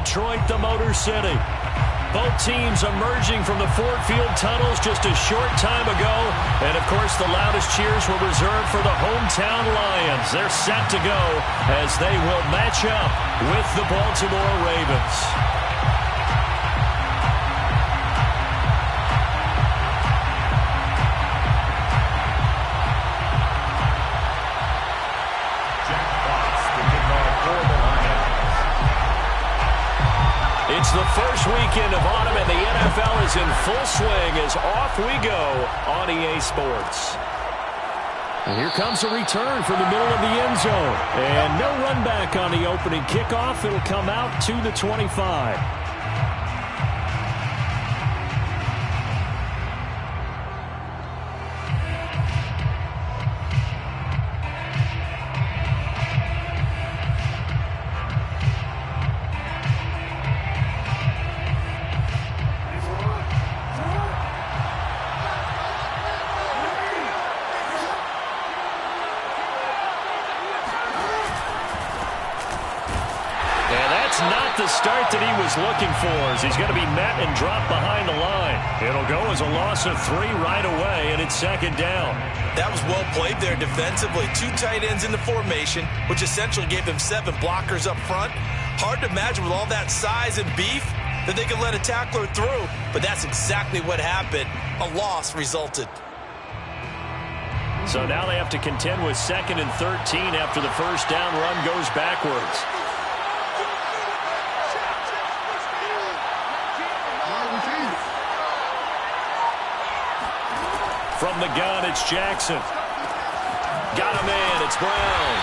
Detroit, the Motor City. Both teams emerging from the Ford Field tunnels just a short time ago. And, of course, the loudest cheers were reserved for the hometown Lions. They're set to go as they will match up with the Baltimore Ravens. It's the first weekend of autumn, and the NFL is in full swing as off we go on EA Sports. And here comes a return from the middle of the end zone. And no run back on the opening kickoff. It'll come out to the 25. Not the start that he was looking for, as he's going to be met and dropped behind the line. It'll go as a loss of 3 right away, and it's second down. That was well played there defensively. 2 tight ends in the formation, which essentially gave them 7 blockers up front. Hard to imagine with all that size and beef that they could let a tackler through, but that's exactly what happened. A loss resulted. So now they have to contend with 2nd and 13 after the first down run goes backwards. From the gun, it's Jackson. Got him in. It's Brown.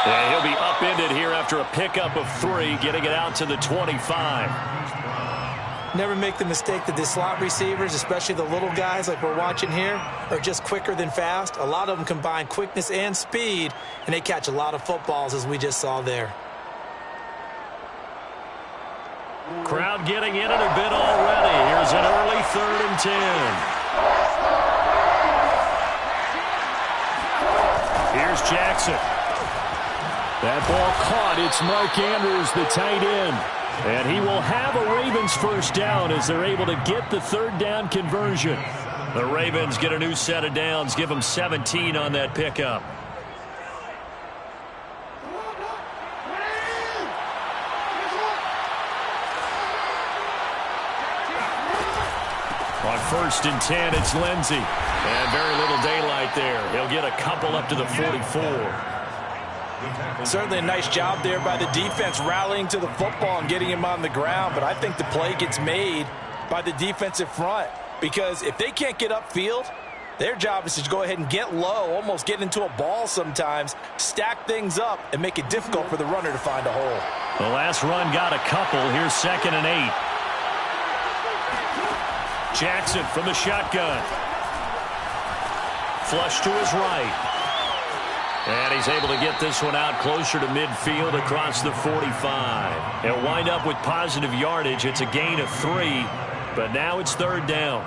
And he'll be upended here after a pickup of 3, getting it out to the 25. Never make the mistake that the slot receivers, especially the little guys like we're watching here, are just quicker than fast. A lot of them combine quickness and speed, and they catch a lot of footballs, as we just saw there. Crowd getting in it a bit already. Here's an early 3rd and 10. Here's Jackson. That ball caught. It's Mark Andrews, the tight end. And he will have a Ravens first down as they're able to get the 3rd down conversion. The Ravens get a new set of downs, give them 17 on that pickup. On 1st and 10, it's Lindsey. And very little daylight there. He'll get a couple up to the 44. Certainly a nice job there by the defense rallying to the football and getting him on the ground. But I think the play gets made by the defensive front, because if they can't get upfield, their job is to go ahead and get low, almost get into a ball sometimes, stack things up, and make it difficult for the runner to find a hole. The last run got a couple. Here's 2nd and 8. Jackson from the shotgun. Flush to his right. And he's able to get this one out closer to midfield across the 45. They'll wind up with positive yardage. It's a gain of 3, but now it's 3rd down.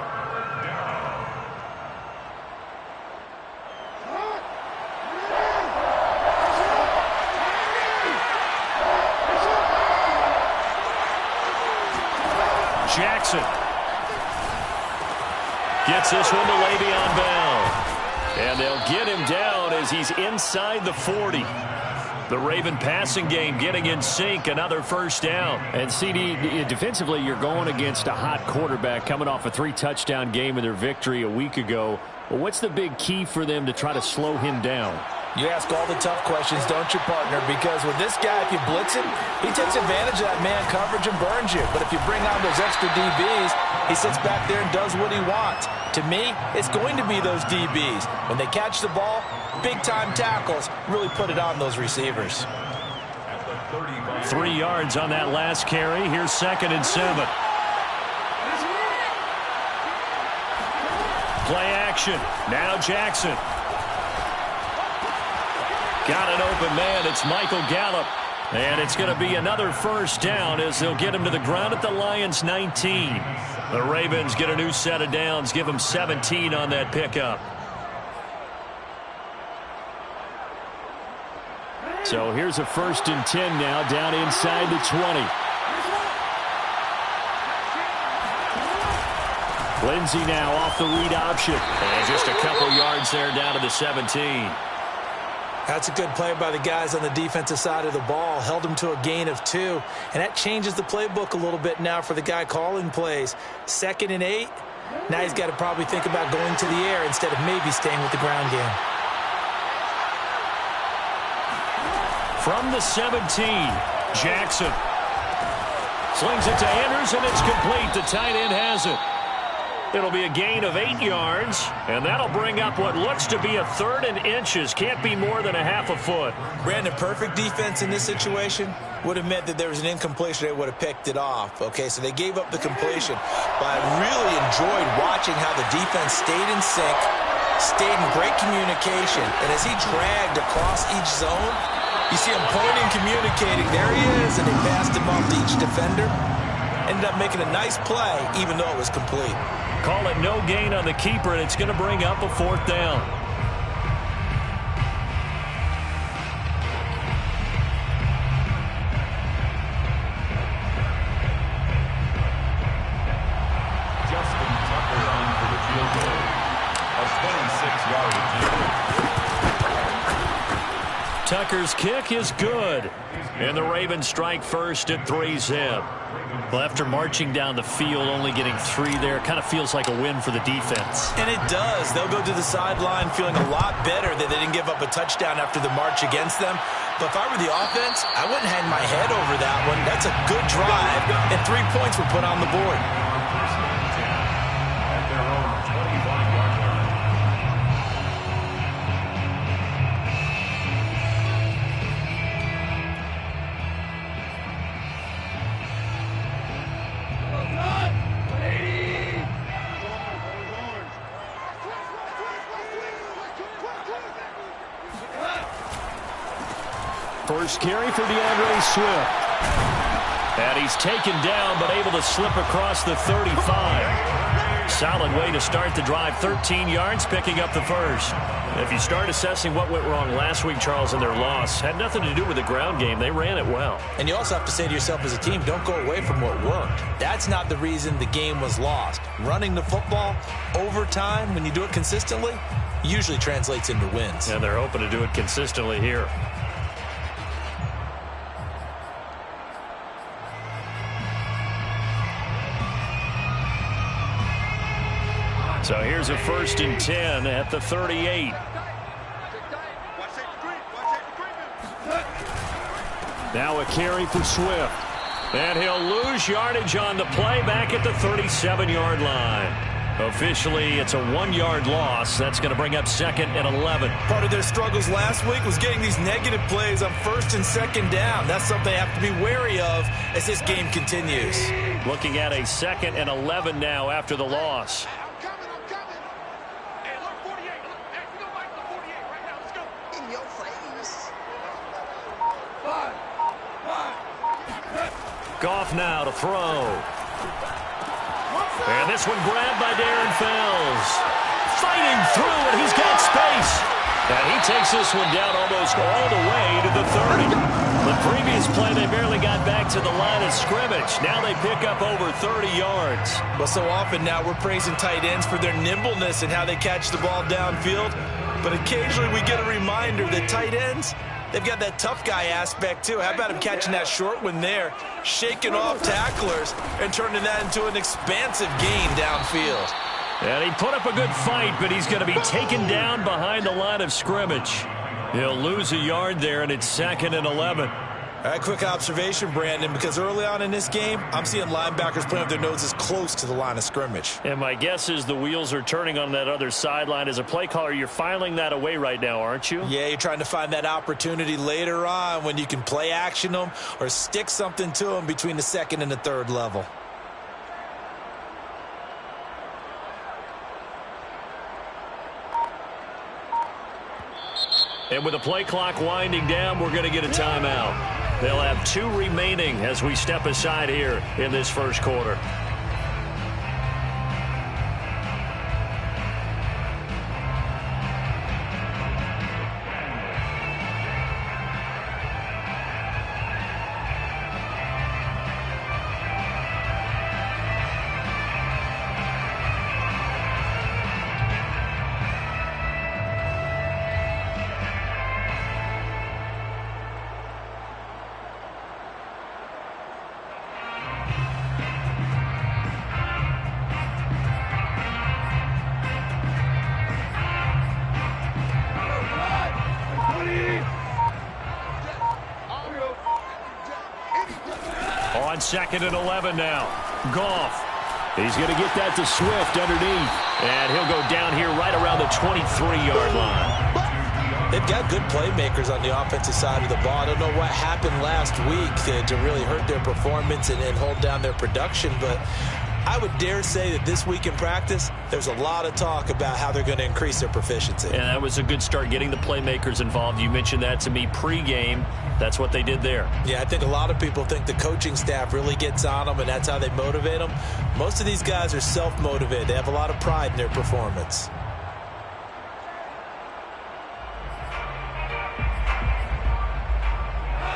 Jackson gets this one to Le'Veon Bell. And they'll get him down as he's inside the 40. The Raven passing game getting in sync, another first down. And CD, defensively, you're going against a hot quarterback coming off a 3-touchdown game in their victory a week ago. Well, what's the big key for them to try to slow him down? You ask all the tough questions, don't you, partner? Because with this guy, if you blitz him, he takes advantage of that man coverage and burns you. But if you bring on those extra DBs, he sits back there and does what he wants. To me, it's going to be those DBs. When they catch the ball, big-time tackles really put it on those receivers. 3 yards on that last carry. Here's 2nd and 7. Play action. Now Jackson. Got an open man. It's Michael Gallup. And it's going to be another first down as they'll get him to the ground at the Lions' 19. The Ravens get a new set of downs, give them 17 on that pickup. So here's a 1st and 10 now down inside the 20. Lindsey now off the read option. And just a couple yards there down to the 17. That's a good play by the guys on the defensive side of the ball. Held them to a gain of 2. And that changes the playbook a little bit now for the guy calling plays. 2nd and 8. Now he's got to probably think about going to the air instead of maybe staying with the ground game. From the 17, Jackson. Slings it to Anders, and it's complete. The tight end has it. It'll be a gain of 8 yards, and that'll bring up what looks to be a 3rd and inches. Can't be more than a half a foot. Brandon, perfect defense in this situation would have meant that there was an incompletion. They would have picked it off. Okay, so they gave up the completion. But I really enjoyed watching how the defense stayed in sync, stayed in great communication. And as he dragged across each zone, you see him pointing, communicating. There he is, and they passed him off to each defender. Ended up making a nice play, even though it was complete. Call it no gain on the keeper, and it's going to bring up a 4th down. Justin Tucker on for the field goal. A 26-yard attempt. Tucker's kick is good. And the Ravens strike first at 3-zip. Well, after marching down the field, only getting 3 there, kind of feels like a win for the defense. And it does. They'll go to the sideline feeling a lot better that they didn't give up a touchdown after the march against them. But if I were the offense, I wouldn't hang my head over that one. That's a good drive, and 3 points were put on the board. At their own 25-yard line. First carry for DeAndre Swift. And he's taken down, but able to slip across the 35. Solid way to start the drive. 13 yards, picking up the first. If you start assessing what went wrong last week, Charles, in their loss, had nothing to do with the ground game. They ran it well. And you also have to say to yourself as a team, don't go away from what worked. That's not the reason the game was lost. Running the football over time, when you do it consistently, usually translates into wins. And they're hoping to do it consistently here. So here's a 1st and 10 at the 38. Now a carry for Swift. And he'll lose yardage on the play back at the 37-yard line. Officially, it's a 1-yard loss. That's going to bring up 2nd and 11. Part of their struggles last week was getting these negative plays on 1st and 2nd down. That's something they have to be wary of as this game continues. Looking at a 2nd and 11 now after the loss. Goff now to throw. And this one grabbed by Darren Fells. Fighting through, and he's got space. And he takes this one down almost all the way to the 30. The previous play, they barely got back to the line of scrimmage. Now they pick up over 30 yards. Well, so often now we're praising tight ends for their nimbleness and how they catch the ball downfield. But occasionally we get a reminder that tight ends, they've got that tough guy aspect, too. How about him catching that short one there, shaking off tacklers, and turning that into an expansive gain downfield? And he put up a good fight, but he's going to be taken down behind the line of scrimmage. He'll lose a yard there, and it's 2nd and 11. All right, quick observation, Brandon, because early on in this game, I'm seeing linebackers playing with their noses close to the line of scrimmage. And my guess is the wheels are turning on that other sideline. As a play caller, you're filing that away right now, aren't you? Yeah, you're trying to find that opportunity later on when you can play action them or stick something to them between the 2nd and the 3rd level. And with the play clock winding down, we're going to get a timeout. They'll have 2 remaining as we step aside here in this first quarter. 2nd and 11 now. Goff. He's going to get that to Swift underneath. And he'll go down here right around the 23-yard line. They've got good playmakers on the offensive side of the ball. I don't know what happened last week to really hurt their performance and hold down their production, but I would dare say that this week in practice, there's a lot of talk about how they're going to increase their proficiency. And that was a good start, getting the playmakers involved. You mentioned that to me pregame. That's what they did there. Yeah, I think a lot of people think the coaching staff really gets on them, and that's how they motivate them. Most of these guys are self-motivated. They have a lot of pride in their performance.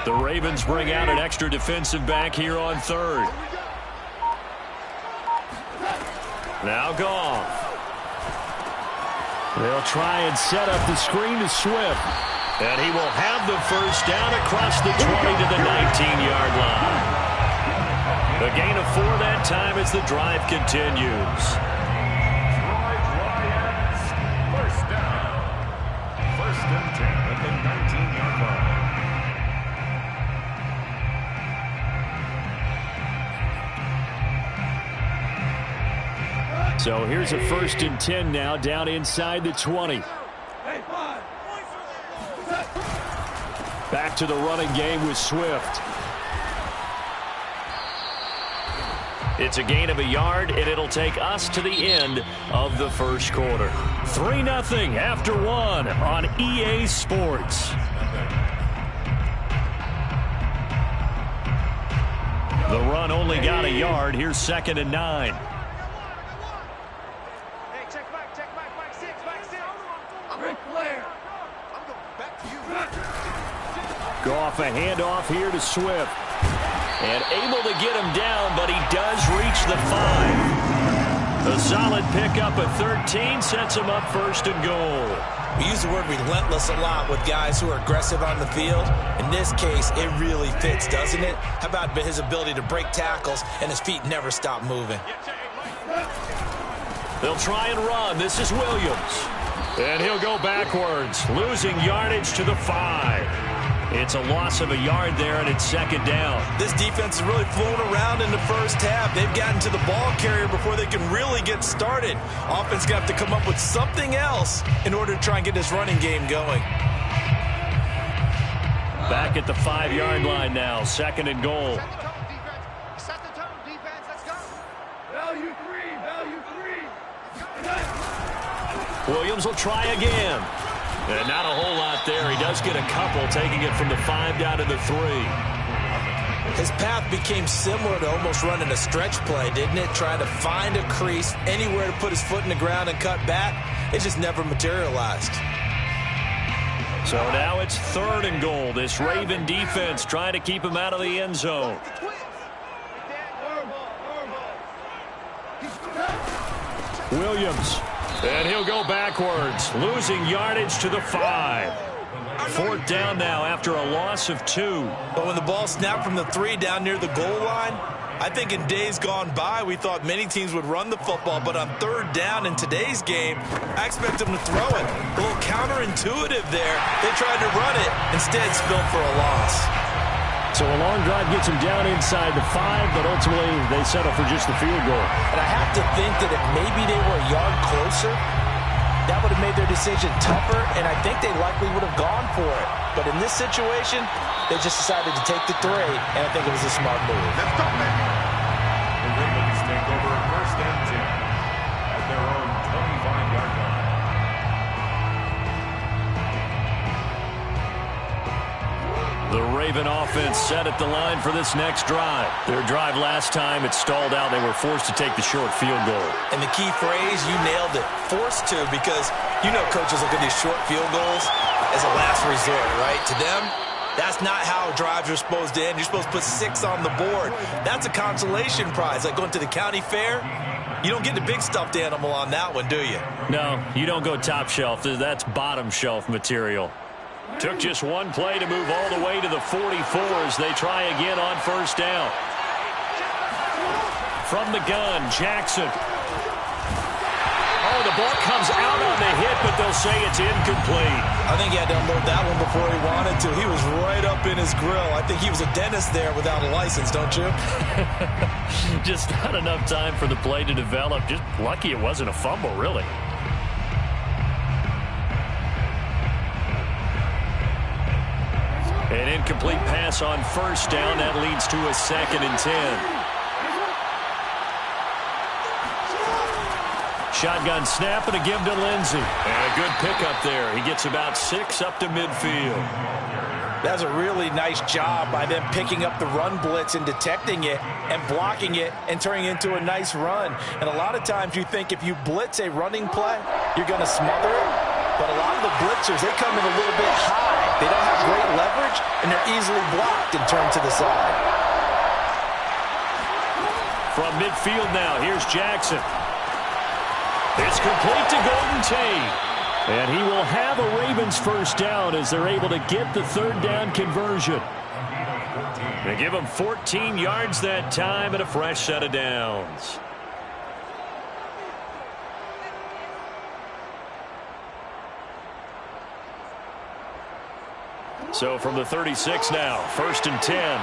The Ravens bring out an extra defensive back here on 3rd. Now Goff. They'll try and set up the screen to Swift. And he will have the first down across the 20 to the 19-yard line. A gain of 4 that time as the drive continues. First down. 1st and 10 at the 19-yard line. So here's a 1st and 10 now, down inside the 20. Back to the running game with Swift. It's a gain of a yard, and it'll take us to the end of the 1st quarter. 3-0 after 1 on EA Sports. The run only got a yard. Here's 2nd and 9. Goff a handoff here to Swift. And able to get him down, but he does reach the 5. A solid pickup at 13 sets him up 1st and goal. We use the word relentless a lot with guys who are aggressive on the field. In this case, it really fits, doesn't it? How about his ability to break tackles and his feet never stop moving? They'll try and run. This is Williams. And he'll go backwards, losing yardage to the 5. It's a loss of a yard there, and it's 2nd down. This defense is really flown around in the first half. They've gotten to the ball carrier before they can really get started. Offense got to come up with something else in order to try and get this running game going. Back at the 5-yard line now, 2nd and goal. Set the tone, defense. Let's go. Value 3. Williams will try again. And not a whole lot there. He does get a couple, taking it from the 5 down to the 3. His path became similar to almost running a stretch play, didn't it? Trying to find a crease, anywhere to put his foot in the ground and cut back. It just never materialized. So now it's 3rd and goal. This Raven defense trying to keep him out of the end zone. Williams. And he'll go backwards, losing yardage to the 5. 4th down now after a loss of 2. But when the ball snapped from the 3 down near the goal line, I think in days gone by, we thought many teams would run the football. But on 3rd down in today's game, I expect them to throw it. A little counterintuitive there. They tried to run it, instead spilled for a loss. So a long drive gets him down inside the 5, but ultimately they settle for just the field goal. And I have to think that if maybe they were a yard closer, that would have made their decision tougher, and I think they likely would have gone for it. But in this situation, they just decided to take the 3, and I think it was a smart move. Let's go, man. The Ravens take over 1st and 10 at their own 25-yard line. The Raven offense set at the line for this next drive. Their drive last time, it stalled out. They were forced to take the short field goal. And the key phrase, you nailed it, forced to, because you know coaches look at these short field goals as a last resort, right? To them, that's not how drives are supposed to end. You're supposed to put 6 on the board. That's a consolation prize, like going to the county fair. You don't get the big stuffed animal on that one, do you? No, you don't go top shelf. That's bottom shelf material. Took just one play to move all the way to the 44 as they try again on 1st down. From the gun, Jackson. Oh, and the ball comes out on the hit, but they'll say it's incomplete. I think he had to unload that one before he wanted to. He was right up in his grill. I think he was a dentist there without a license, don't you? Just not enough time for the play to develop. Just lucky it wasn't a fumble, really. An incomplete pass on first down. That leads to a 2nd and 10. Shotgun snap and a give to Lindsey. And a good pickup there. He gets about 6 up to midfield. That's a really nice job by them picking up the run blitz and detecting it and blocking it and turning it into a nice run. And a lot of times you think if you blitz a running play, you're going to smother it. But a lot of the blitzers, they come in a little bit high. They don't have great leverage, and they're easily blocked and turned to the side. From midfield now, here's Jackson. It's complete to Golden Tate. And he will have a Ravens first down as they're able to get the 3rd down conversion. They give him 14 yards that time and a fresh set of downs. So from the 36 now, 1st and 10.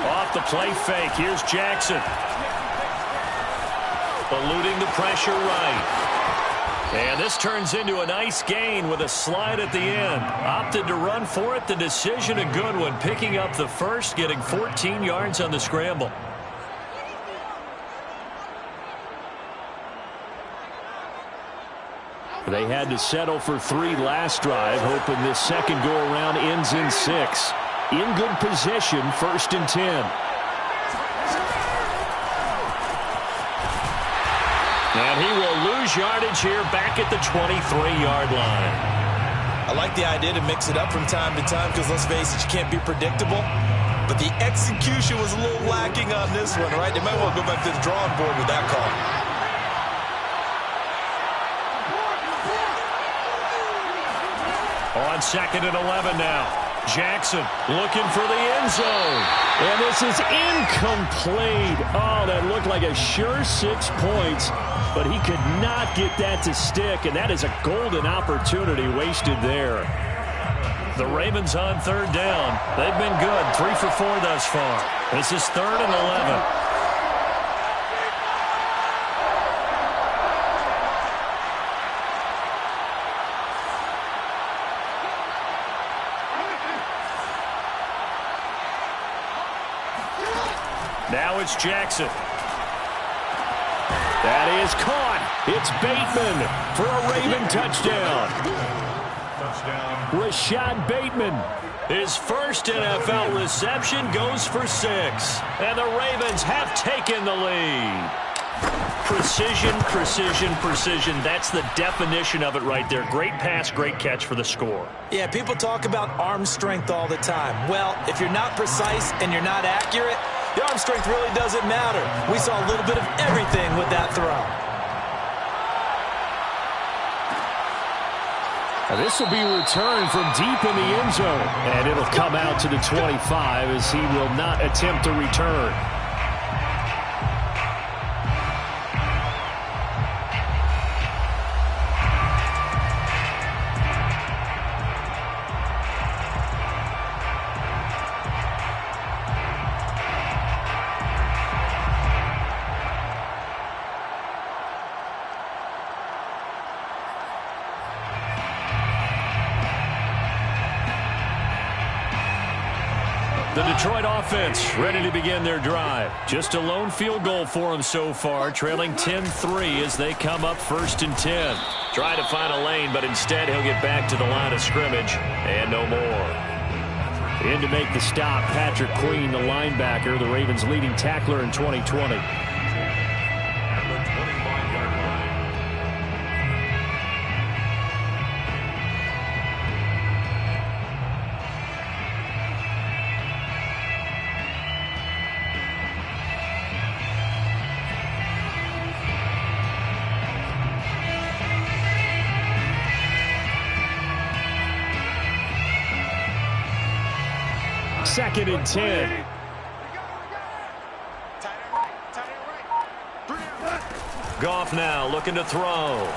Off the play fake, here's Jackson. Eluding the pressure right. And this turns into a nice gain with a slide at the end. Opted to run for it. The decision a good one. Picking up the first, getting 14 yards on the scramble. They had to settle for 3 last drive, hoping this second go-around ends in 6. In good position, 1st and 10. And he will lose yardage here back at the 23-yard line. I like the idea to mix it up from time to time because, let's face it, you can't be predictable. But the execution was a little lacking on this one, right? They might want to go back to the drawing board with that call. On 2nd and 11 now. Jackson looking for the end zone. And this is incomplete. Oh, that looked like a sure 6 points. But he could not get that to stick. And that is a golden opportunity wasted there. The Ravens on 3rd down. They've been good. 3 for 4 thus far. This is 3rd and 11. Now it's Jackson. That is caught. It's Bateman for a Raven touchdown. Rashad Bateman. His first NFL reception goes for 6. And the Ravens have taken the lead. Precision, precision, precision. That's the definition of it right there. Great pass, great catch for the score. Yeah, people talk about arm strength all the time. Well, if you're not precise and you're not accurate, the arm strength really doesn't matter. We saw a little bit of everything with that throw. Now this will be returned from deep in the end zone. And it'll come out to the 25 as he will not attempt to return. The Detroit offense ready to begin their drive. Just a lone field goal for them so far, trailing 10-3 as they come up 1st and 10. Try to find a lane, but instead he'll get back to the line of scrimmage and no more. In to make the stop, Patrick Queen, the linebacker, the Ravens' leading tackler in 2020. Second and 10. Goff now looking to throw.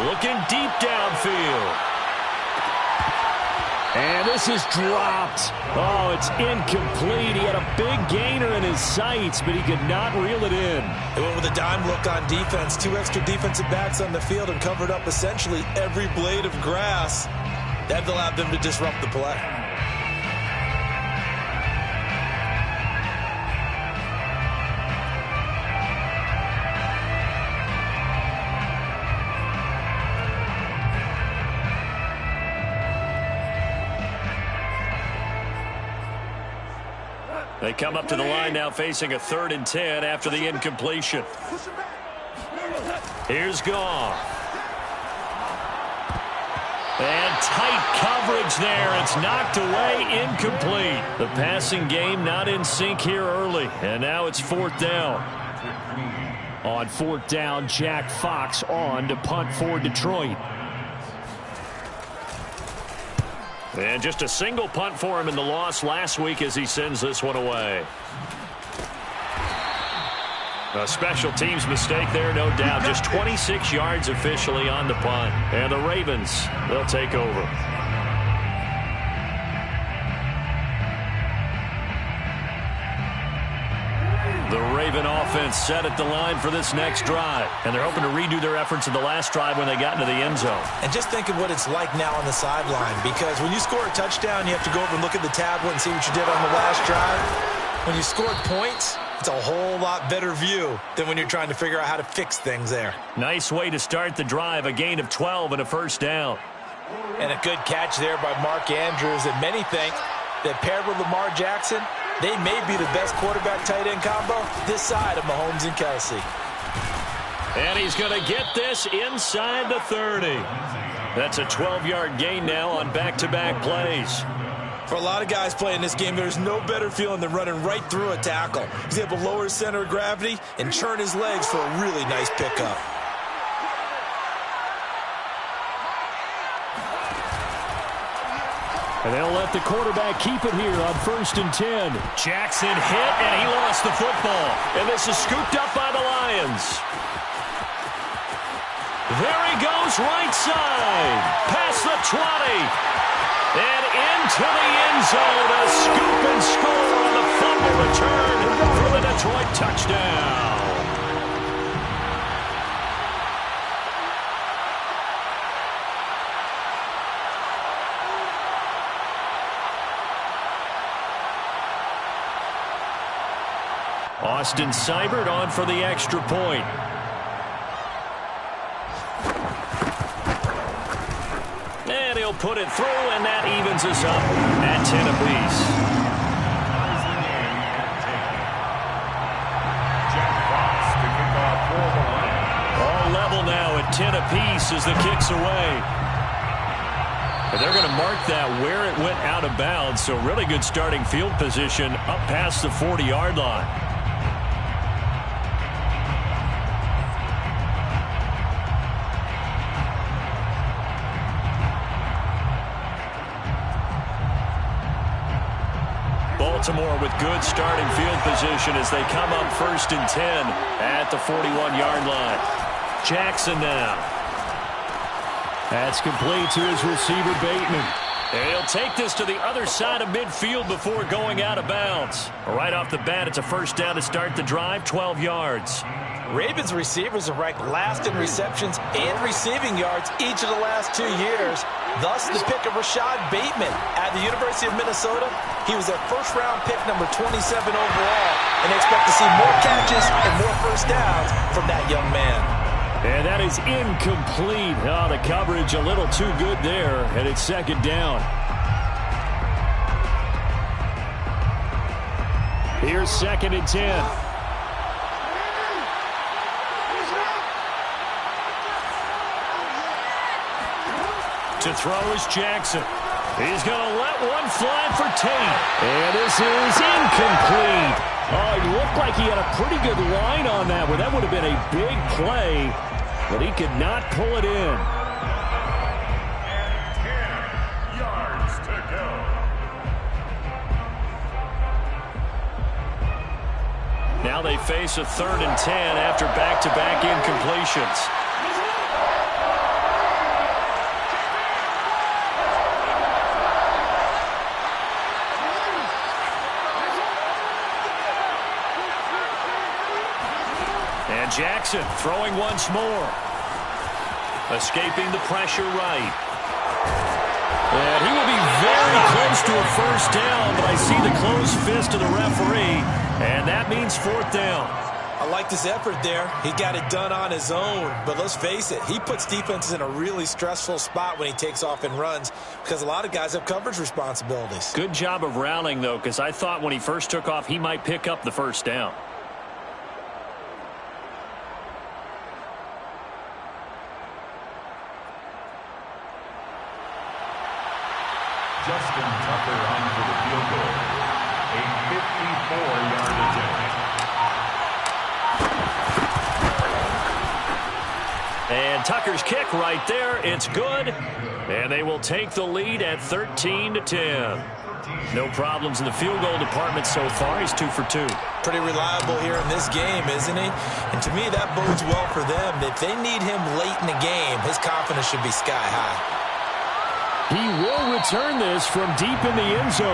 Looking deep downfield. And this is dropped. Oh, it's incomplete. He had a big gainer in his sights, but he could not reel it in. They went with a dime look on defense. 2 extra defensive backs on the field and covered up essentially every blade of grass. That allowed them to disrupt the play. They come up to the line now facing a 3rd and 10 after the incompletion. Here's Goff. And tight coverage there. It's knocked away, incomplete. The passing game not in sync here early. And now it's 4th down. On 4th down, Jack Fox on to punt for Detroit. And just a single punt for him in the loss last week as he sends this one away. A special teams mistake there, no doubt. Just 26 yards officially on the punt. And the Ravens, they'll take over. The Raven offense set at the line for this next drive. And they're hoping to redo their efforts in the last drive when they got into the end zone. And just think of what it's like now on the sideline, because when you score a touchdown, you have to go over and look at the tablet and see what you did on the last drive. When you scored points, it's a whole lot better view than when you're trying to figure out how to fix things there. Nice way to start the drive, a gain of 12 and a 1st down. And a good catch there by Mark Andrews. And many think that paired with Lamar Jackson, they may be the best quarterback-tight end combo this side of Mahomes and Kelsey. And he's going to get this inside the 30. That's a 12-yard gain now on back-to-back plays. For a lot of guys playing this game, there's no better feeling than running right through a tackle. He's able to lower his center of gravity and churn his legs for a really nice pickup. And they'll let the quarterback keep it here on 1st and 10. Jackson hit, and he lost the football. And this is scooped up by the Lions. There he goes, right side. Past the 20. And into the end zone. A scoop and score on the fumble return for the Detroit touchdown. Austin Seibert on for the extra point. And he'll put it through, and that evens us up at 10 apiece. Jack Fox to kick off for the Lions. All level now at 10 apiece as the kick's away. And they're going to mark that where it went out of bounds, so really good starting field position up past the 40-yard line. Baltimore with good starting field position as they come up 1st and 10 at the 41-yard line. Jackson now. That's complete to his receiver, Bateman. And he'll take this to the other side of midfield before going out of bounds. Right off the bat, it's a 1st down to start the drive, 12 yards. Ravens receivers are ranked last in receptions and receiving yards each of the last 2 years. Thus, the pick of Rashad Bateman at the University of Minnesota. He was their 1st-round pick, number 27 overall, and they expect to see more catches and more 1st downs from that young man. And that is incomplete. Oh, the coverage a little too good there, and it's 2nd down. Here's 2nd and 10. To throw is Jackson. He's going to let one fly for Tate. And this is incomplete. Oh, it looked like he had a pretty good line on that one. That would have been a big play, but he could not pull it in. And 10 yards to go. Now they face a 3rd and 10 after back-to-back incompletions. And Jackson throwing once more. Escaping the pressure right. And he will be very close to a first down, but I see the closed fist of the referee, and that means 4th down. I like this effort there. He got it done on his own, but let's face it, he puts defenses in a really stressful spot when he takes off and runs because a lot of guys have coverage responsibilities. Good job of rallying, though, because I thought when he first took off, he might pick up the first down. Justin Tucker on for the field goal. A 54-yard attempt. And Tucker's kick right there. It's good. And they will take the lead at 13-10. No problems in the field goal department so far. He's 2 for 2. Pretty reliable here in this game, isn't he? And to me, that bodes well for them. If they need him late in the game, his confidence should be sky high. He will return this from deep in the end zone.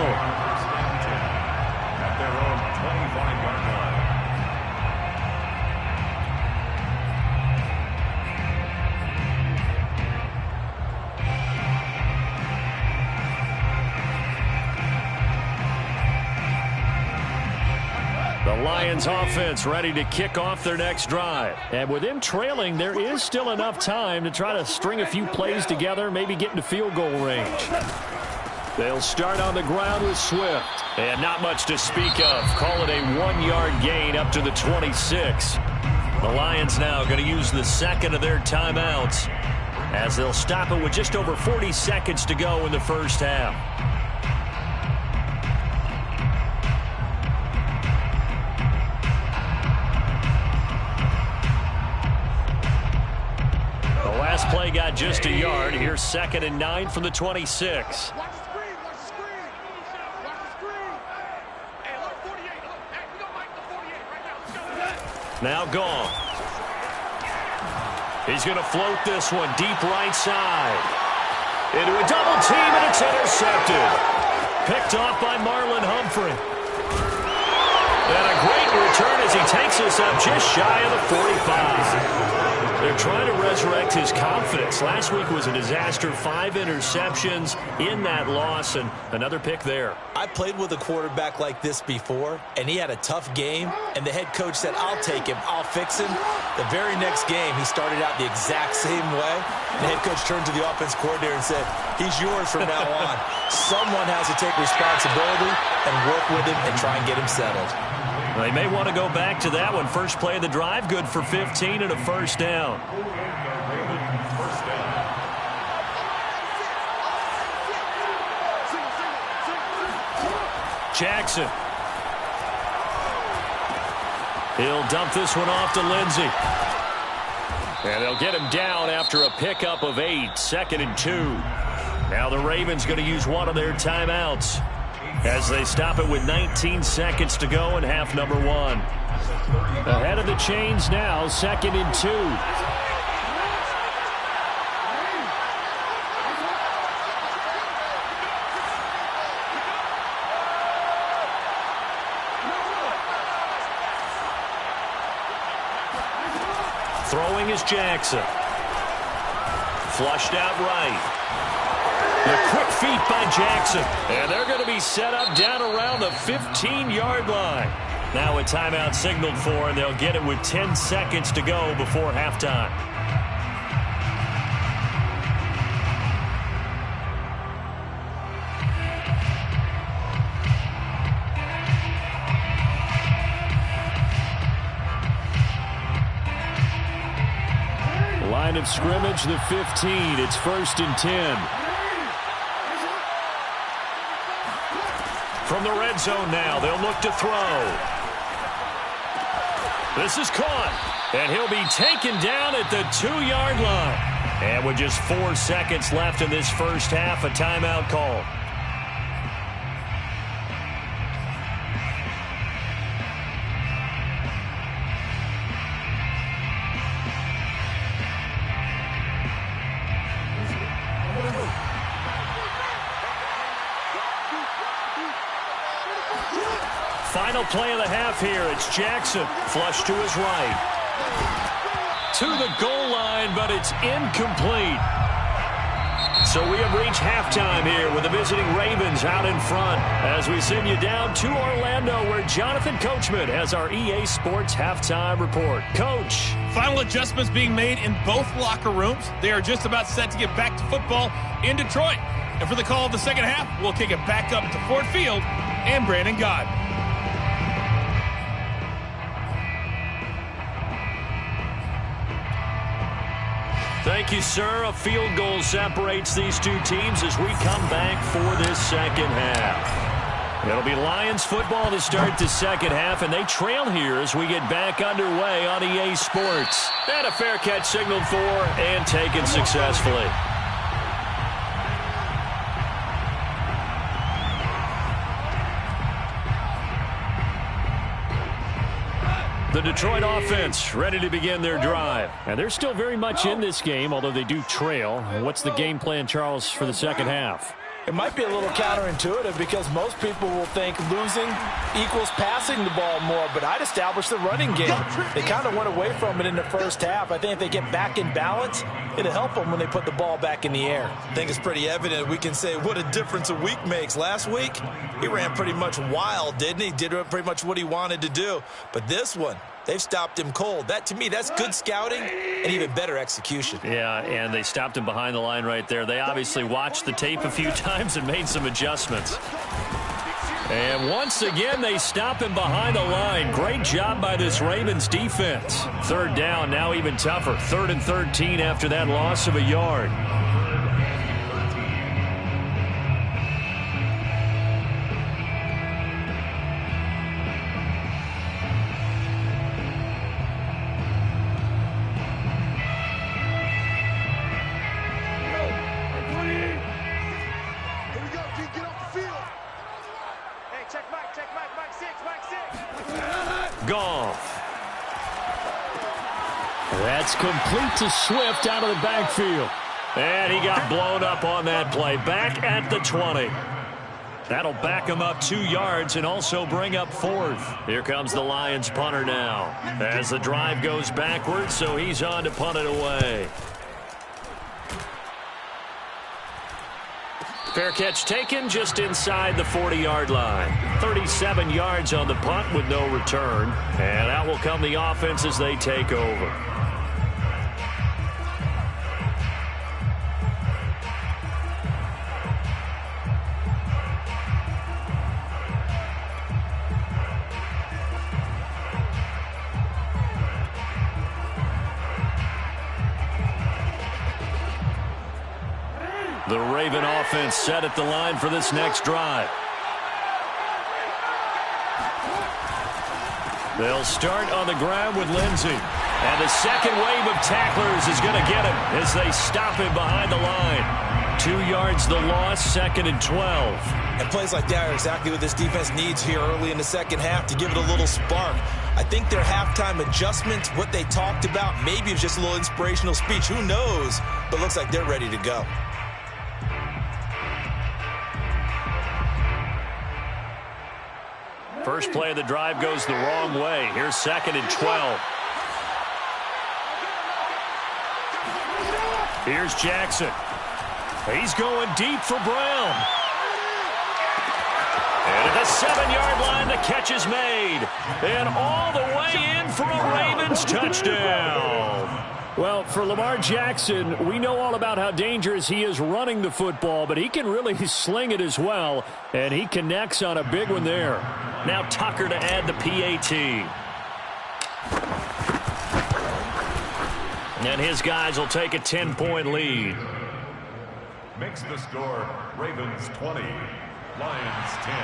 At their own 25-yard line. The Lions offense ready to kick off their next drive. And with them trailing, there is still enough time to try to string a few plays together, maybe get into field goal range. They'll start on the ground with Swift. And not much to speak of. Call it a 1-yard gain up to the 26. The Lions now going to use the second of their timeouts as they'll stop it with just over 40 seconds to go in the first half. Last play got just a yard. Here's 2nd and 9 from the 26. Watch the screen, watch the screen. Watch the screen. Hey, look, 48. Look, hey, we don't like the 48 right now. Let's go. Now gone. He's going to float this one deep right side. Into a double team, and it's intercepted. Picked off by Marlon Humphrey. And a great return as he takes us up just shy of the 45. They're trying to resurrect his confidence. Last week was a disaster. 5 interceptions in that loss, and another pick there. I played with a quarterback like this before, and he had a tough game, and the head coach said, I'll take him, I'll fix him. The very next game, he started out the exact same way. The head coach turned to the offense coordinator and said, he's yours from now on. Someone has to take responsibility and work with him and try and get him settled. They may want to go back to that one. First play of the drive, good for 15 and a first down. Jackson. He'll dump this one off to Lindsey. And they'll get him down after a pickup of 8, 2nd and 2. Now the Ravens going to use one of their timeouts as they stop it with 19 seconds to go in half number 1. Ahead of the chains now, 2nd and 2. Throwing is Jackson. Flushed out right. The quick feet by Jackson. And they're going to be set up down around the 15-yard line. Now a timeout signaled for, and they'll get it with 10 seconds to go before halftime. Line of scrimmage, the 15. It's 1st and 10. From the red zone now, they'll look to throw. This is caught, and he'll be taken down at the 2-yard line. And with just 4 seconds left in this first half, a timeout call. final play of the half here. It's Jackson, flush to his right. To the goal line, but it's incomplete. So we have reached halftime here with the visiting Ravens out in front as we send you down to Orlando where Jonathan Coachman has our EA Sports halftime report. Coach. Final adjustments being made in both locker rooms. They are just about set to get back to football in Detroit. And for the call of the second half, we'll kick it back up to Ford Field and Brandon Gott. Thank you, sir. A field goal separates these two teams as we come back for this second half. It'll be Lions football to start the second half, and they trail here as we get back underway on EA Sports. And a fair catch signaled for and taken successfully. The Detroit offense ready to begin their drive. And they're still very much in this game, although they do trail. What's the game plan, Charles, for the second half? It might be a little counterintuitive because most people will think losing equals passing the ball more, but I'd establish the running game. They kind of went away from it in the first half. I think if they get back in balance, it'll help them when they put the ball back in the air. I think it's pretty evident. We can say what a difference a week makes. Last week, he ran pretty much wild, didn't he? Did pretty much what he wanted to do. But this one, they've stopped him cold. That, to me, that's good scouting and even better execution. Yeah, and they stopped him behind the line right there. They obviously watched the tape a few times and made some adjustments. And once again, they stop him behind the line. Great job by this Ravens defense. Third down, now even tougher. 3rd and 13 after that loss of a yard. That's complete to Swift out of the backfield. And he got blown up on that play. Back at the 20. That'll back him up 2 yards and also bring up 4th. Here comes the Lions punter now. As the drive goes backwards, so he's on to punt it away. Fair catch taken just inside the 40-yard line. 37 yards on the punt with no return. And out will come the offense as they take over. The Raven offense set at the line for this next drive. They'll start on the ground with Lindsey. And the second wave of tacklers is going to get him as they stop him behind the line. 2 yards the loss, 2nd and 12. And plays like that are exactly what this defense needs here early in the second half to give it a little spark. I think their halftime adjustment, what they talked about, maybe it was just a little inspirational speech. Who knows? But looks like they're ready to go. First play of the drive goes the wrong way. Here's 2nd and 12. Here's Jackson. He's going deep for Brown. And at the 7-yard line, the catch is made. And all the way in for a Ravens touchdown. Well, for Lamar Jackson, we know all about how dangerous he is running the football, but he can really sling it as well, and he connects on a big one there. Now Tucker to add the PAT. And his guys will take a 10-point lead. Makes the score Ravens 20, Lions 10.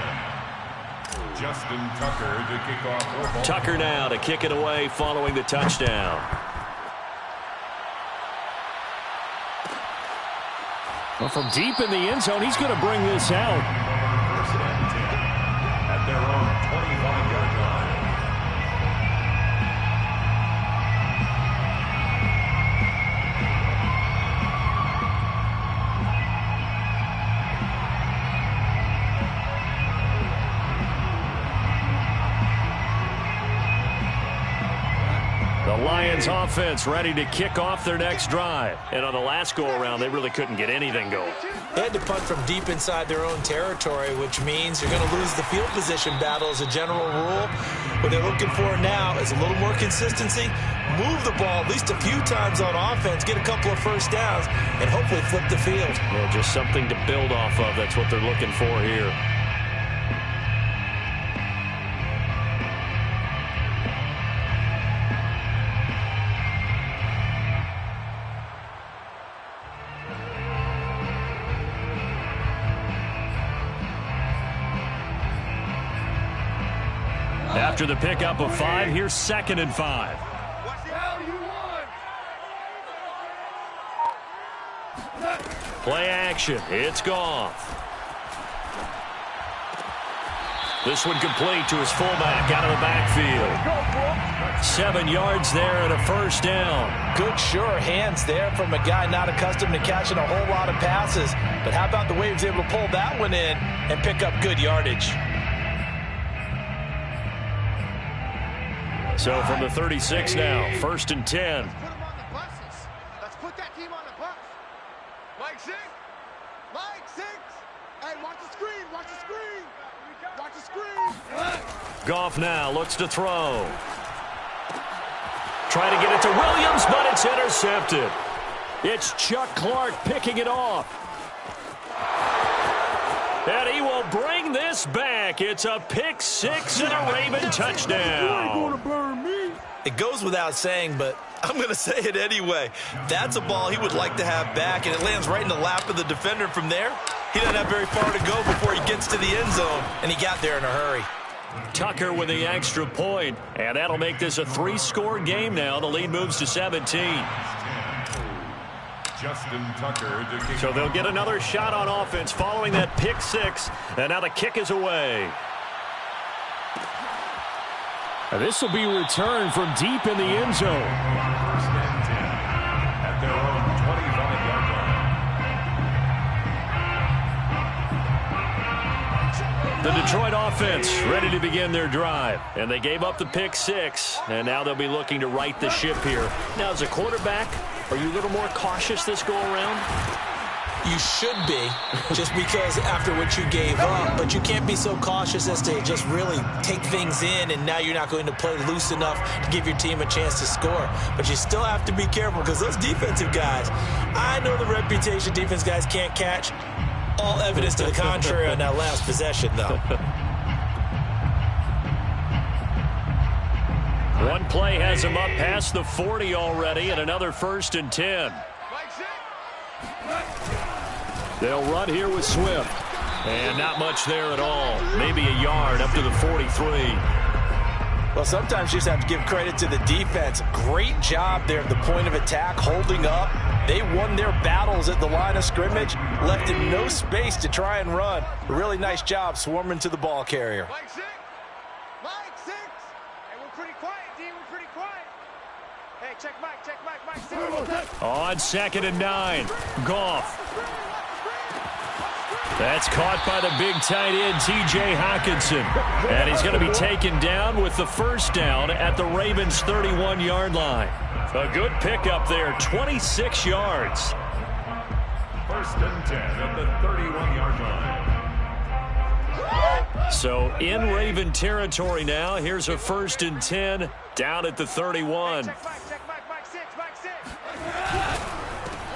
Justin Tucker to kick off. Tucker now to kick it away following the touchdown. Well, from deep in the end zone, he's going to bring this out. First and 10 at their own 25-yard line. Lions offense ready to kick off their next drive. And on the last go-around, they really couldn't get anything going. They had to punt from deep inside their own territory, which means you're going to lose the field position battle as a general rule. What they're looking for now is a little more consistency, move the ball at least a few times on offense, get a couple of first downs, and hopefully flip the field. Well, just something to build off of. That's what they're looking for here. After the pickup of 5, here's 2nd and 5. Play action. It's Goff. This one complete to his fullback out of the backfield. 7 yards there and a first down. Good, sure hands there from a guy not accustomed to catching a whole lot of passes. But how about the way he was able to pull that one in and pick up good yardage? So from the 36 now, 1st and 10. Let's put them on the buses. Let's put that team on the bus. Mike 6. Mike 6. Hey, watch the screen. Watch the screen. Watch the screen. Goff now looks to throw. Trying to get it to Williams, but it's intercepted. It's Chuck Clark picking it off. And he will bring this back. It's a pick 6 and a Raven touchdown. It goes without saying, but I'm going to say it anyway. That's a ball he would like to have back, and it lands right in the lap of the defender from there. He doesn't have very far to go before he gets to the end zone, and he got there in a hurry. Tucker with the extra point, and that'll make this a 3-score game now. The lead moves to 17. Justin Tucker. So they'll get another shot on offense following that pick 6, and now the kick is away. This will be returned from deep in the end zone. 1st and 10 at their own 25-yard line. The Detroit offense ready to begin their drive. And they gave up the pick 6, and now they'll be looking to right the ship here. Now, as a quarterback, are you a little more cautious this go-around? You should be, just because after what you gave up, but you can't be so cautious as to just really take things in, and now you're not going to play loose enough to give your team a chance to score. But you still have to be careful, because those defensive guys, I know the reputation defense guys can't catch. All evidence to the contrary on that last possession, though. One play has him up past the 40 already, and another 1st and 10. They'll run here with Swift. And not much there at all. Maybe a yard up to the 43. Well, sometimes you just have to give credit to the defense. Great job there at the point of attack, holding up. They won their battles at the line of scrimmage, left in no space to try and run. A really nice job swarming to the ball carrier. Mike 6. Mike 6. Hey, we're pretty quiet, D. We're pretty quiet. Hey, check Mike. Check Mike. Mike 6. On 2nd and 9. Goff. That's caught by the big tight end, T.J. Hockenson. And he's going to be taken down with the first down at the Ravens' 31-yard line. A good pickup there, 26 yards. 1st and 10 at the 31-yard line. So in Raven territory now. Here's a 1st and 10 down at the 31. Check Mike 6. Mike 6.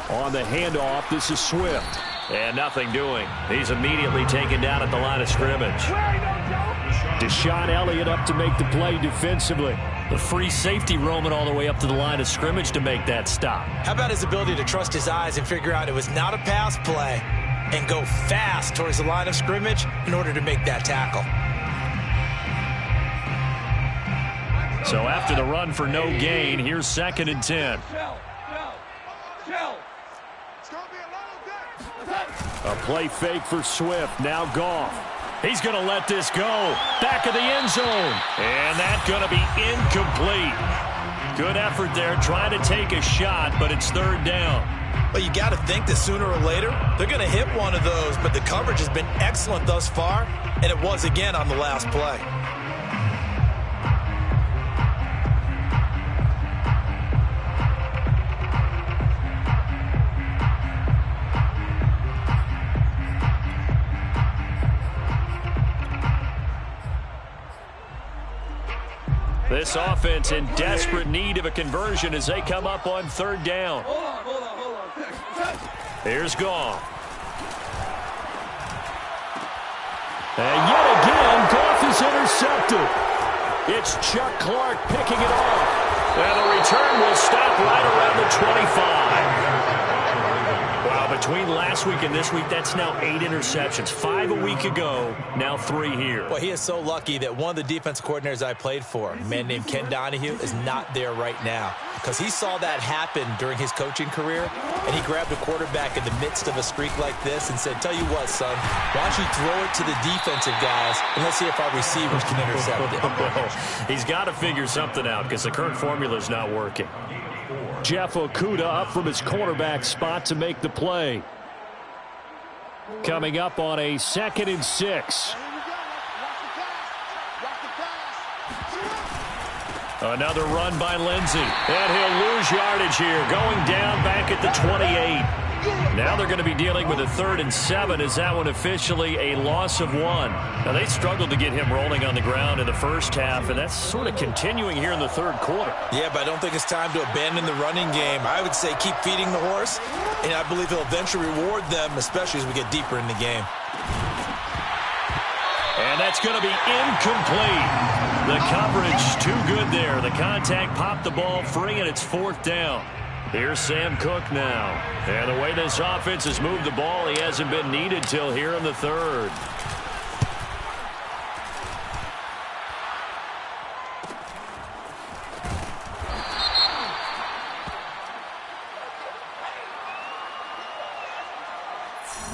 On the handoff, this is Swift. And nothing doing. He's immediately taken down at the line of scrimmage. Deshaun Elliott up to make the play defensively. The free safety roaming all the way up to the line of scrimmage to make that stop. How about his ability to trust his eyes and figure out it was not a pass play and go fast towards the line of scrimmage in order to make that tackle. So after the run for no gain, here's 2nd and 10. A play fake for Swift. Now Goff. He's going to let this go. Back of the end zone. And that's going to be incomplete. Good effort there trying to take a shot, but it's 3rd down. Well, you got to think that sooner or later they're going to hit one of those, but the coverage has been excellent thus far, and it was again on the last play. This offense in desperate need of a conversion as they come up on third down. Here's Goff. And yet again, Goff is intercepted. It's Chuck Clark picking it off. And the return will stop right around the 25. Wow, between last week and this week, that's now 8 interceptions. 5 a week ago, now 3 here. Well, he is so lucky that one of the defense coordinators I played for, a man named Ken Donahue, is not there right now. Because he saw that happen during his coaching career, and he grabbed a quarterback in the midst of a streak like this and said, tell you what, son, why don't you throw it to the defensive guys, and let's see if our receivers can intercept it. Well, he's got to figure something out because the current formula is not working. Jeff Okudah up from his cornerback spot to make the play. Coming up on a 2nd and 6. Another run by Lindsey. And he'll lose yardage here, going down back at the 28. Now they're going to be dealing with a 3rd and 7. Is that one officially a loss of 1? Now, they struggled to get him rolling on the ground in the first half, and that's sort of continuing here in the 3rd quarter. Yeah, but I don't think it's time to abandon the running game. I would say keep feeding the horse, and I believe he'll eventually reward them, especially as we get deeper in the game. And that's going to be incomplete. The coverage too good there. The contact popped the ball free, and it's 4th down. Here's Sam Cook now. And the way this offense has moved the ball, he hasn't been needed till here in the 3rd.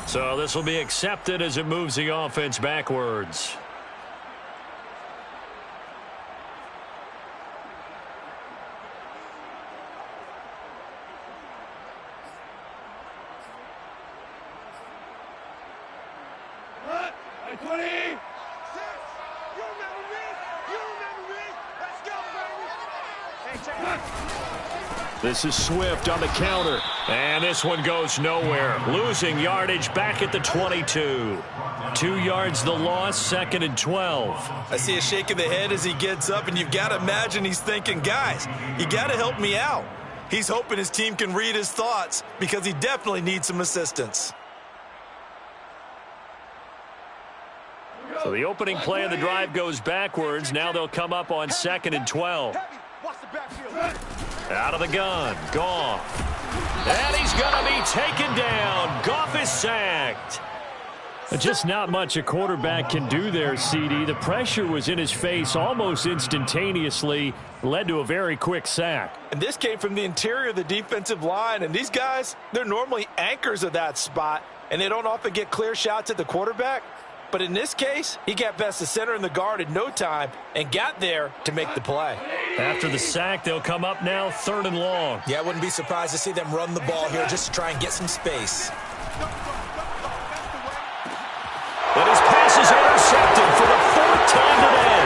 So this will be accepted as it moves the offense backwards. This is Swift on the counter. And this one goes nowhere. Losing yardage back at the 22. 2 yards the loss, 2nd and 12. I see a shake of the head as he gets up, and you've got to imagine he's thinking, guys, you got to help me out. He's hoping his team can read his thoughts because he definitely needs some assistance. So the opening play of the drive goes backwards. Now they'll come up on 2nd and 12. Out of the gun, Goff. And he's going to be taken down. Goff is sacked. Just not much a quarterback can do there, CD. The pressure was in his face almost instantaneously, led to a very quick sack. And this came from the interior of the defensive line, and these guys, they're normally anchors of that spot, and they don't often get clear shots at the quarterback. But in this case, he got past the center and the guard in no time and got there to make the play. After the sack, they'll come up now 3rd and long. Yeah, I wouldn't be surprised to see them run the ball here just to try and get some space. But his pass is intercepted for the 4th time today.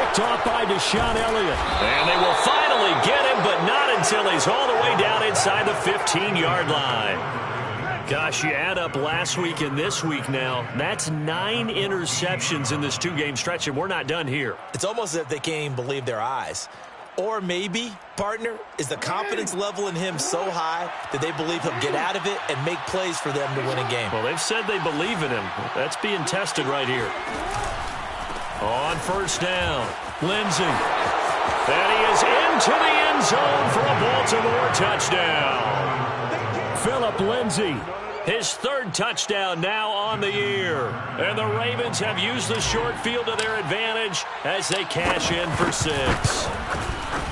Picked off by Deshaun Elliott. And they will finally get him, but not until he's all the way down inside the 15-yard line. Gosh, you add up last week and this week now, that's 9 interceptions in this 2-game stretch, and we're not done here. It's almost as if they can't even believe their eyes. Or maybe, partner, is the confidence level in him so high that they believe he'll get out of it and make plays for them to win a game. Well, they've said they believe in him. That's being tested right here. On 1st down, Lindsey. And he is into the end zone for a Baltimore touchdown. Phillip Lindsey, his 3rd touchdown now on the year. And the Ravens have used the short field to their advantage as they cash in for 6.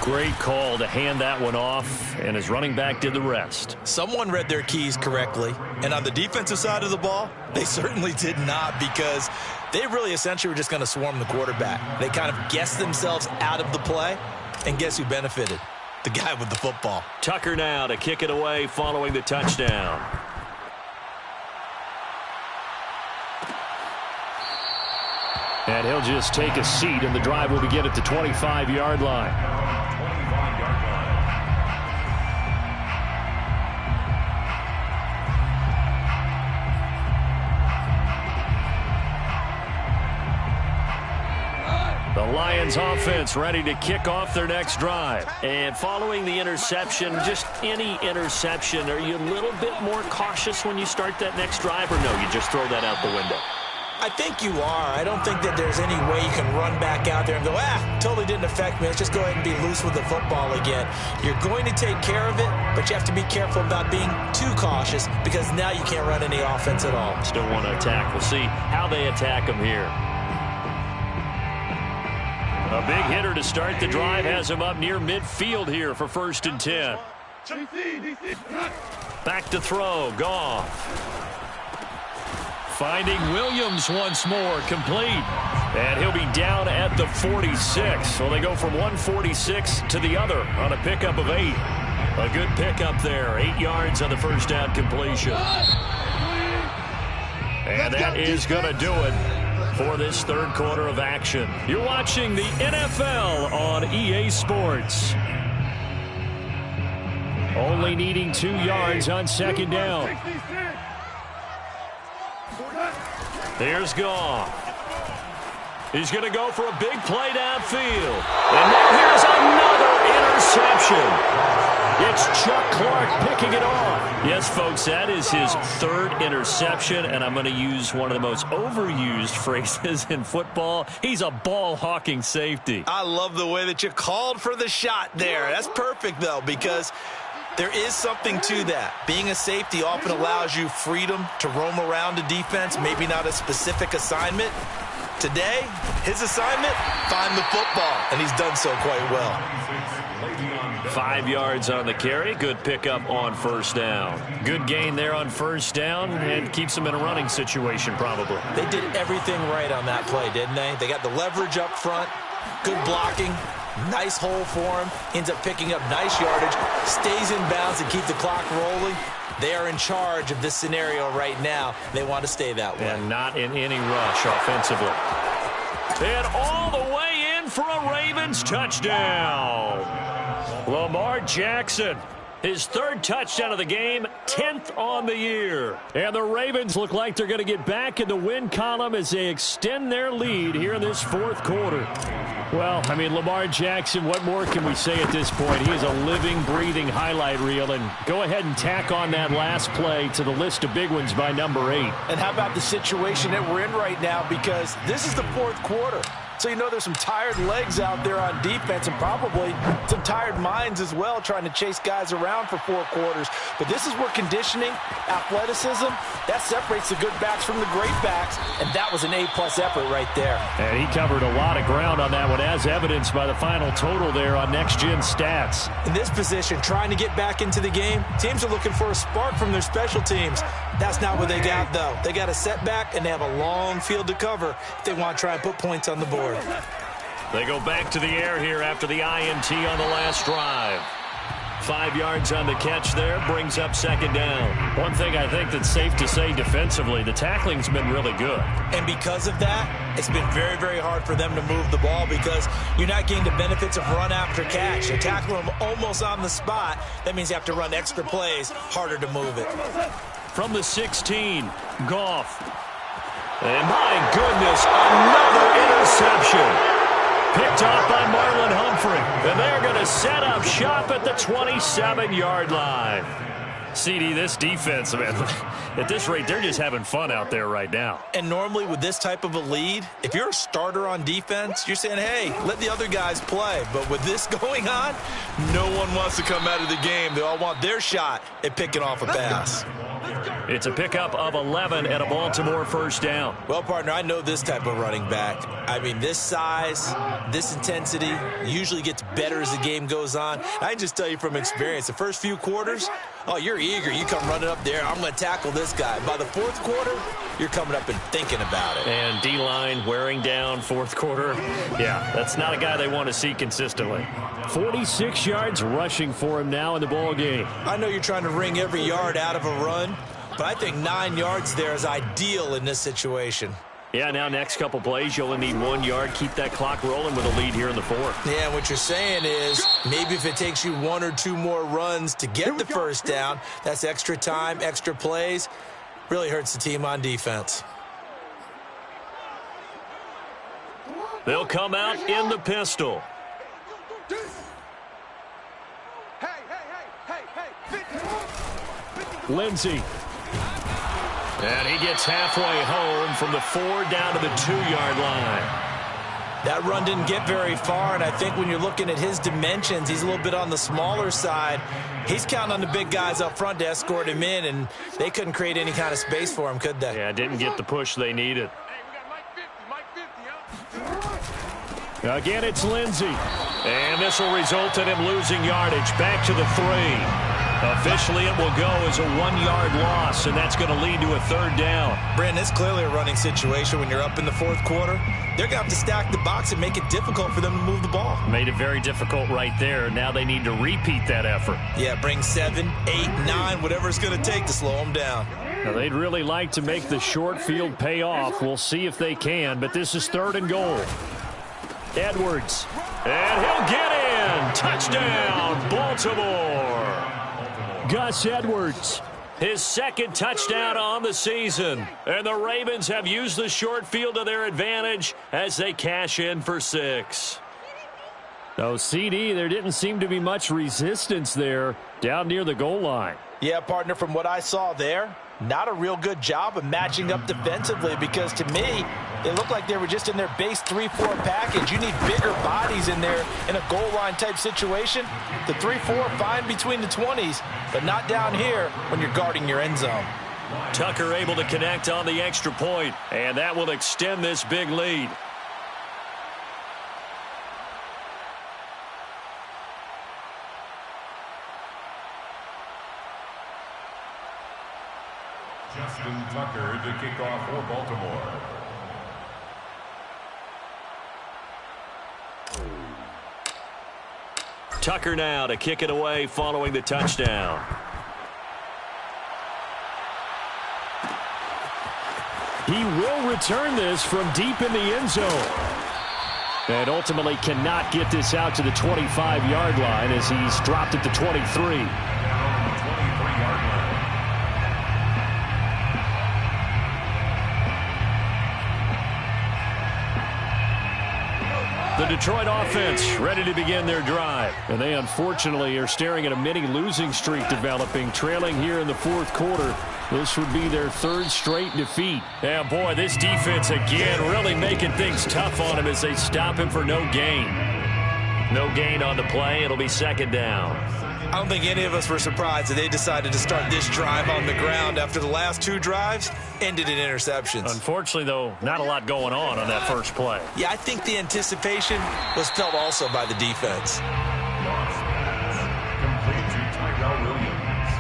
Great call to hand that one off, and his running back did the rest. Someone read their keys correctly, and on the defensive side of the ball, they certainly did not, because they really essentially were just going to swarm the quarterback. They kind of guessed themselves out of the play, and guess who benefited? The guy with the football. Tucker now to kick it away following the touchdown. And he'll just take a seat, and the drive will begin at the 25-yard line. The Lions offense ready to kick off their next drive. And following the interception, just any interception, are you a little bit more cautious when you start that next drive, or no, you just throw that out the window? I think you are. I don't think that there's any way you can run back out there and go, totally didn't affect me. Let's just go ahead and be loose with the football again. You're going to take care of it, but you have to be careful about being too cautious because now you can't run any offense at all. Still want to attack. We'll see how they attack them here. A big hitter to start the drive has him up near midfield here for 1st and 10. Back to throw. Goff. Finding Williams once more. Complete. And he'll be down at the 46. So they go from 146 to the other on a pickup of 8. A good pickup there. 8 yards on the first down completion. And that is going to do it for this third quarter of action. You're watching the NFL on EA Sports. Only needing 2 yards on second down. There's Goff. He's going to go for a big play downfield. And now here's another interception. It's Chuck Clark picking it off. Yes, folks, that is his 3rd interception, and I'm going to use one of the most overused phrases in football. He's a ball-hawking safety. I love the way that you called for the shot there. That's perfect, though, because there is something to that. Being a safety often allows you freedom to roam around a defense, maybe not a specific assignment. Today, his assignment, find the football, and he's done so quite well. 5 yards on the carry. Good pickup on first down. Good gain there on first down and keeps him in a running situation probably. They did everything right on that play, didn't they? They got the leverage up front, good blocking, nice hole for him, ends up picking up nice yardage, stays in bounds and keep the clock rolling. They are in charge of this scenario right now. They want to stay that way. And not in any rush offensively. And all the way in for a Ravens touchdown. Lamar Jackson, his 3rd touchdown of the game, 10th on the year. And the Ravens look like they're going to get back in the win column as they extend their lead here in this 4th quarter. Well, I mean, Lamar Jackson, what more can we say at this point? He is a living, breathing highlight reel. And go ahead and tack on that last play to the list of big ones by number 8. And how about the situation that we're in right now? Because this is the 4th quarter. So you know there's some tired legs out there on defense and probably some tired minds as well trying to chase guys around for 4 quarters. But this is where conditioning, athleticism, that separates the good backs from the great backs. And that was an A-plus effort right there. And he covered a lot of ground on that one, as evidenced by the final total there on next-gen stats. In this position, trying to get back into the game, teams are looking for a spark from their special teams. That's not what they got, though. They got a setback, and they have a long field to cover if they want to try and put points on the board. They go back to the air here after the INT on the last drive. 5 yards on the catch there, brings up second down. One thing I think that's safe to say defensively, the tackling's been really good. And because of that, it's been very, very hard for them to move the ball because you're not getting the benefits of run after catch. You tackle them almost on the spot. That means you have to run extra plays, harder to move it. From the 16, Goff. And my goodness, another interception. Picked off by Marlon Humphrey. And they're going to set up shop at the 27-yard line. CD, this defense, man, at this rate, they're just having fun out there right now. And normally with this type of a lead, if you're a starter on defense, you're saying, hey, let the other guys play. But with this going on, no one wants to come out of the game. They all want their shot at picking off a pass. It's a pickup of 11 and a Baltimore first down. Well, partner, I know this type of running back. I mean, this size, this intensity usually gets better as the game goes on. I can just tell you from experience, the first few quarters, oh, you're eager. You come running up there. I'm going to tackle this guy. By the 4th quarter, you're coming up and thinking about it. And D-line wearing down 4th quarter. Yeah, that's not a guy they want to see consistently. 46 yards rushing for him now in the ball game. I know you're trying to wring every yard out of a run, but I think 9 yards there is ideal in this situation. Yeah, now next couple plays, you only need 1 yard. Keep that clock rolling with a lead here in the 4th. Yeah, and what you're saying is maybe if it takes you 1 or 2 more runs to get the first down, that's extra time, extra plays. Really hurts the team on defense. They'll come out in the pistol. Lindsey. And he gets halfway home from the 4 down to the 2-yard line. That run didn't get very far, and I think when you're looking at his dimensions, he's a little bit on the smaller side. He's counting on the big guys up front to escort him in, and they couldn't create any kind of space for him, could they? Yeah, didn't get the push they needed. Again, it's Lindsey. And this will result in him losing yardage. Back to the 3. Officially, it will go as a 1-yard loss, and that's going to lead to a 3rd down. Brandon, it's clearly a running situation when you're up in the 4th quarter. They're going to have to stack the box and make it difficult for them to move the ball. Made it very difficult right there. Now they need to repeat that effort. Yeah, bring 7, 8, 9, whatever it's going to take to slow them down. Now, they'd really like to make the short field pay off. We'll see if they can, but this is 3rd and goal. Edwards, and he'll get in. Touchdown, Baltimore. Gus Edwards, his 2nd touchdown on the season. And the Ravens have used the short field to their advantage as they cash in for 6. So, CD, there didn't seem to be much resistance there down near the goal line. Yeah, partner, from what I saw there, not a real good job of matching up defensively because, to me, they looked like they were just in their base 3-4 package. You need bigger bodies in there in a goal line type situation. The 3-4, fine between the 20s, but not down here when you're guarding your end zone. Tucker able to connect on the extra point, and that will extend this big lead. Justin Tucker to kick off for Baltimore. Tucker now to kick it away following the touchdown. He will return this from deep in the end zone. And ultimately cannot get this out to the 25-yard line as he's dropped at the 23. The Detroit offense ready to begin their drive. And they unfortunately are staring at a mini losing streak developing, trailing here in the 4th quarter. This would be their 3rd straight defeat. Yeah, boy, this defense again really making things tough on him as they stop him for no gain. No gain on the play. It'll be 2nd down. I don't think any of us were surprised that they decided to start this drive on the ground after the last 2 drives ended in interceptions. Unfortunately, though, not a lot going on that first play. Yeah, I think the anticipation was felt also by the defense. Complete to Tyrell Williams.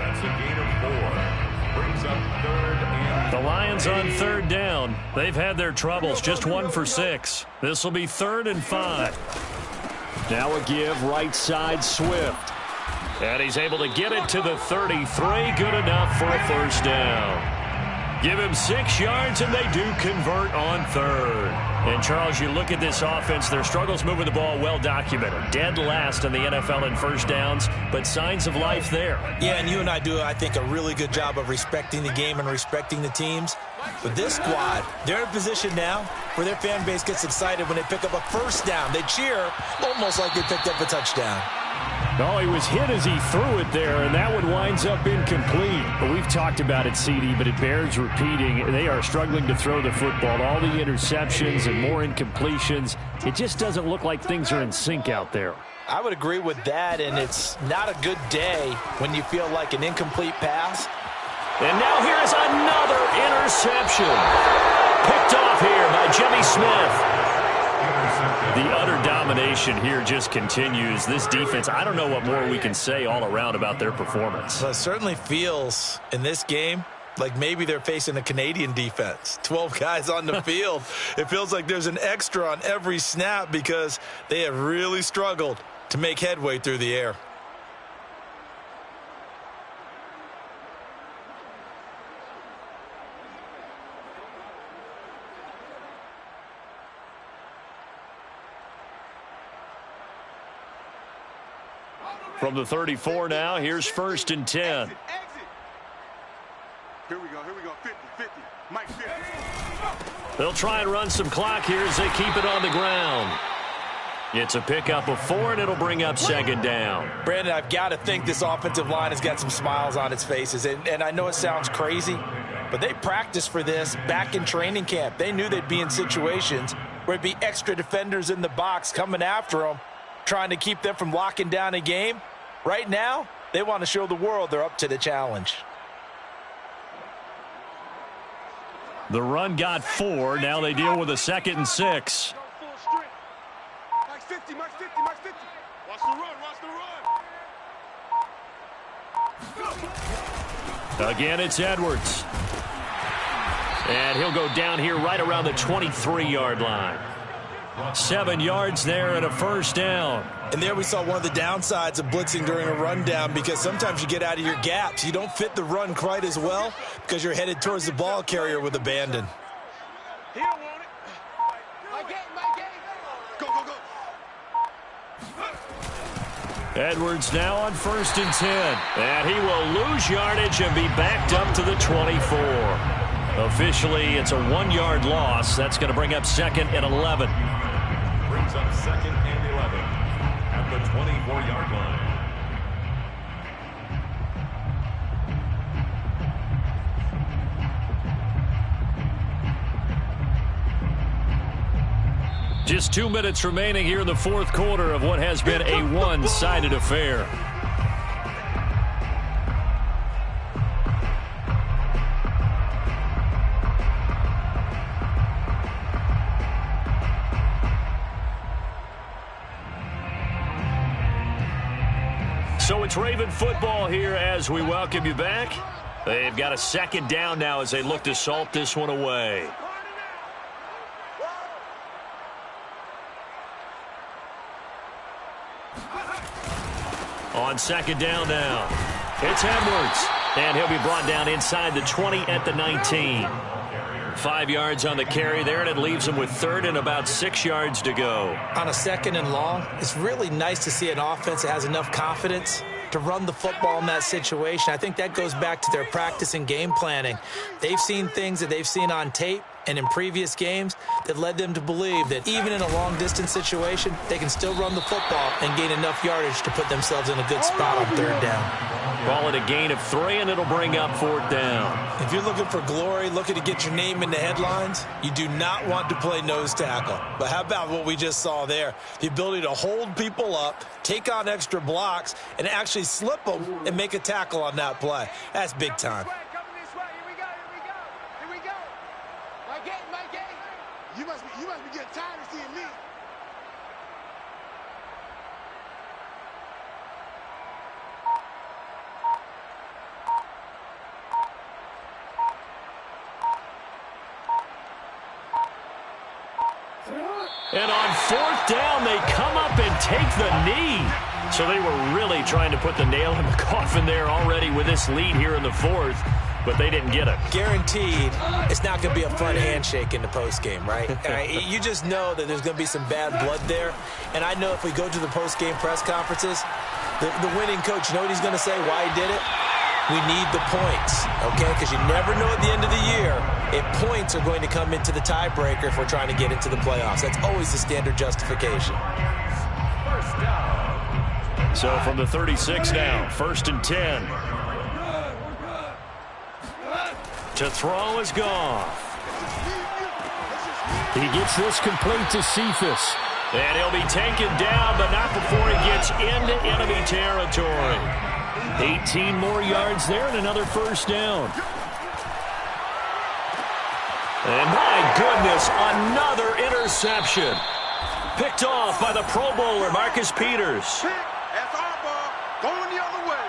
That's a gain of 4. Brings up 3rd and... The Lions on 3rd down. They've had their troubles. Just 1 for 6. This will be 3rd and 5. Now a give right side Swift. And he's able to get it to the 33. Good enough for a 1st down. Give him 6 yards, and they do convert on 3rd. And, Charles, you look at this offense, their struggles moving the ball well documented. Dead last in the NFL in 1st downs, but signs of life there. Yeah, and you and I do, I think, a really good job of respecting the game and respecting the teams. But this squad, they're in a position now where their fan base gets excited when they pick up a 1st down. They cheer almost like they picked up a touchdown. Oh, he was hit as he threw it there, and that one winds up incomplete. But we've talked about it, CD, but it bears repeating. They are struggling to throw the football. All the interceptions and more incompletions. It just doesn't look like things are in sync out there. I would agree with that, and it's not a good day when you feel like an incomplete pass. And now here's another interception. Picked off here by Jimmy Smith. The utter domination here just continues. This defense, I don't know what more we can say all around about their performance. Well, it certainly feels in this game like maybe they're facing a Canadian defense. 12 guys on the field. It feels like there's an extra on every snap because they have really struggled to make headway through the air. From the 34 now, here's 1st and 10. Here we go, here we go. They'll try and run some clock here as they keep it on the ground. It's a pickup of 4, and it'll bring up second down. Brandon, I've got to think this offensive line has got some smiles on its faces. And I know it sounds crazy, but they practiced for this back in training camp. They knew they'd be in situations where it'd be extra defenders in the box coming after them, trying to keep them from locking down a game. Right now, they want to show the world they're up to the challenge. The run got 4. Now they deal with a 2nd and 6. Max 50, Max 50, Max 50. Watch the run, watch the run. Again, it's Edwards. And he'll go down here right around the 23-yard line. 7 yards there and a first down. And there we saw one of the downsides of blitzing during a rundown, because sometimes you get out of your gaps. You don't fit the run quite as well because you're headed towards the ball carrier with abandon. He don't want it. My game. Go, go, go. Edwards now on 1st and 10. And he will lose yardage and be backed up to the 24. Officially, it's a 1-yard loss. That's going to bring up 2nd and 11. Brings up 2nd and 11 at the 24-yard line. Just 2 minutes remaining here in the 4th quarter of what has been a one-sided affair. So it's Raven football here as we welcome you back. They've got a 2nd down now as they look to salt this one away. On 2nd down now, it's Edwards. And he'll be brought down inside the 20 at the 19. 5 yards on the carry there, and it leaves him with 3rd and about 6 yards to go. On a 2nd and long, it's really nice to see an offense that has enough confidence to run the football in that situation. I think that goes back to their practice and game planning. They've seen things that they've seen on tape and in previous games that led them to believe that even in a long-distance situation, they can still run the football and gain enough yardage to put themselves in a good spot on 3rd down. Call it a gain of 3, and it'll bring up 4th down. If you're looking for glory, looking to get your name in the headlines, you do not want to play nose tackle. But how about what we just saw there? The ability to hold people up, take on extra blocks, and actually slip them and make a tackle on that play. That's big time. You must be getting tired of seeing me. And on 4th down, they come up and take the knee. So they were really trying to put the nail in the coffin there already with this lead here in the 4th, but they didn't get it. Guaranteed, it's not going to be a fun handshake in the postgame, right? You just know that there's going to be some bad blood there. And I know if we go to the postgame press conferences, the winning coach, you know what he's going to say, why he did it? We need the points, okay? Because you never know at the end of the year if points are going to come into the tiebreaker if we're trying to get into the playoffs. That's always the standard justification. First down. So from the 36 now, 1st and 10. To throw is Goff. He gets this complete to Cephas. And he'll be taken down, but not before he gets into enemy territory. 18 more yards there and another first down. And my goodness, another interception. Picked off by the Pro Bowler, Marcus Peters. That's our ball going the other way.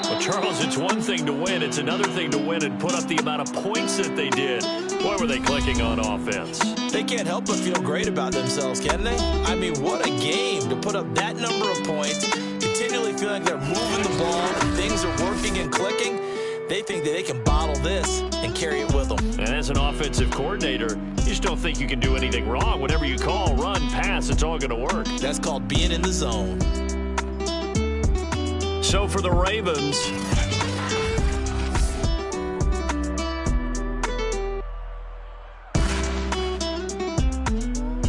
Well, Charles, it's one thing to win. It's another thing to win and put up the amount of points that they did. Boy, were they clicking on offense. They can't help but feel great about themselves, can they? I mean, what a game to put up that number of points, continually feeling like they're moving the ball, and things are working and clicking. They think that they can bottle this and carry it with them. And as an offensive coordinator, you just don't think you can do anything wrong. Whatever you call, run, pass, it's all going to work. That's called being in the zone. So for the Ravens,